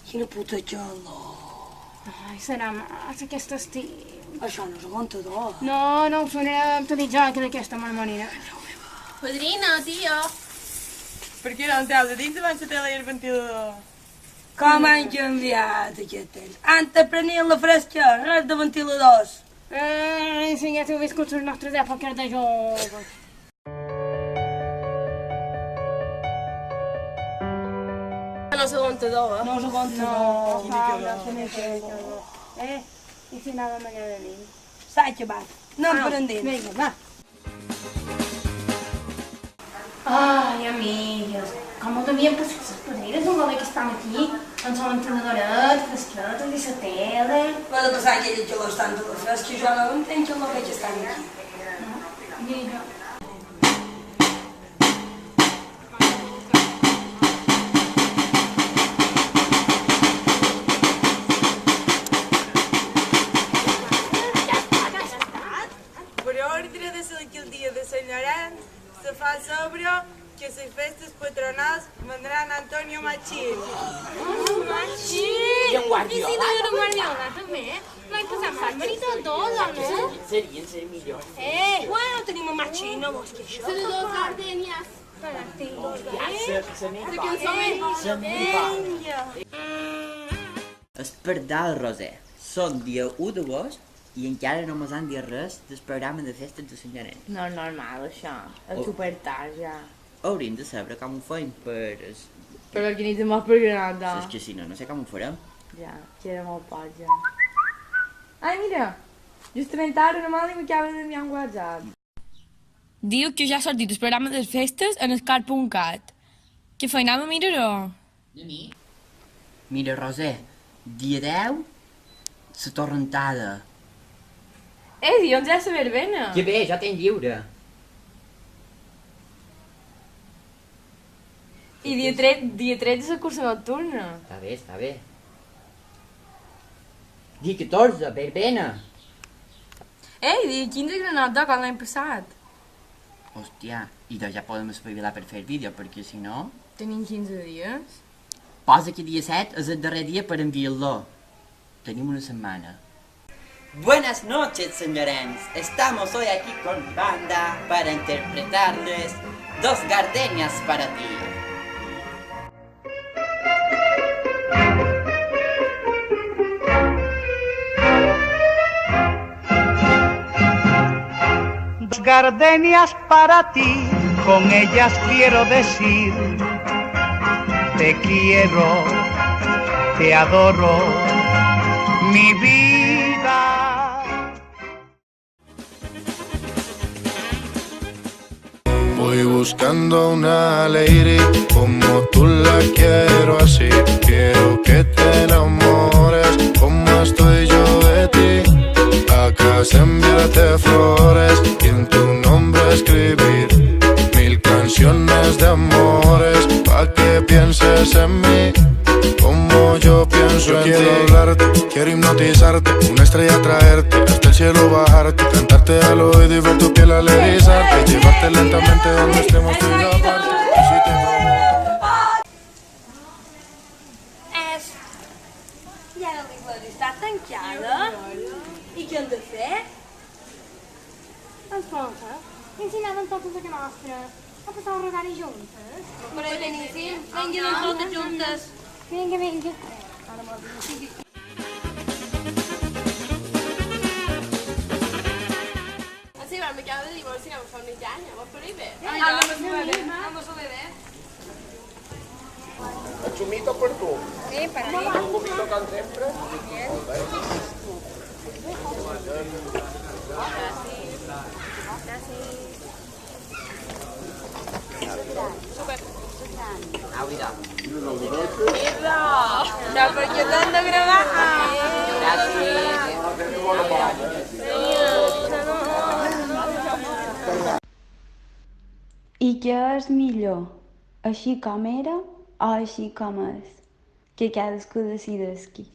Quina puta calor. Ai, serà massa aquest estiu. Això no és aguantador. No, no ho sonarà tot i jo que d'aquesta manera. Padrina, tio. Per què no entreus a dins abans de tele i el ventilador? Com han canviat aquest temps. Antes prenien la fresca, res de ventiladors. Ai, si ja t'heu viscut les nostres èpoques de joves. No s'aguantador, eh? No és aguantador. I si anàvem allà de nit? S'ha acabat. Anem per endins. Vinga, va. Ai, amigues, com ho devien passar les padrines amb la que estan aquí, amb la entrenadoret, fresquetes i la tele. Va de passar aquella calor estant a la fresca, jo no entenc que veig estan aquí. Vinga. Per ordre de l'alcaldia de Sant Llorenç, se fa saber que les festes patronals vendran Antonio Machín. Machín! I si de Guardiola també? L'any passat van venir tots dos, no? Serien millor. Bueno, tenim un Machín, no vols que això? Són dos gardenias. És per dalt, Roser. Són dia 1 d'agost i encara no mos han dit res del programa de festes de Sant Llorenç. No és normal, això. És super tard, ja. Hauríem de saber com ho fem per... Per organitzar el programa. És que si no, no sé com ho farem. Ja, que era molt poc, ja. Ai, mira! Justament ara només li m'acaba d'enviar un WhatsApp. Diu que ja ha sortit el programa de festes en Scar.cat. Què feinam a mirar-ho? Mira, Roser, dia 10, la torrentada. Doncs ja és la verbena. Que bé, ja tenc lliure. I dia 13 és la cursa nocturna. Està bé, està bé. Dia 14, verbena. Dia 15 Granada, com l'any passat. Hòstia, i doncs ja podem espavilar per fer el vídeo, perquè si no... Tenim 15 dies. Posa que dia 7 és el darrer dia per enviar-lo. Tenim una setmana. Buenas noches, señores. Estamos hoy aquí con mi banda para interpretarles Dos Gardenias para ti. Dos gardenias para ti, con ellas quiero decir, te quiero, te adoro, mi vida. Voy buscando una lady como tú la quiero así. Quiero que te enamores como estoy yo de ti. A casa enviarte flores y en tu nombre escribir 1000 canciones de amores pa' que pienses en mí como yo pienso en ti. Quiero hablarte, quiero hipnotizarte, una estrella traerte, hasta el cielo bajarte, cantarte al oído y ver tu piel al erizarte, llevarte lentamente donde estemos tú y yo aparte. Y si te Ja la iglesia està tancada. I què hem de fer? Escolta, ensinàvem totes a nostra a passar el rosari juntes. Però beníssim, vinguin totes juntes. Vinga, vinga. Así, me acabo de divorciar, vamos a unir ya, vamos por ahí, ve. Vamos a beber. El chumito per tu. Sí, per Un poquito can sempre. Navidad. Ya, porque tanto grabar. I què és millor, així com era o així com és? Que cadascú decideixi.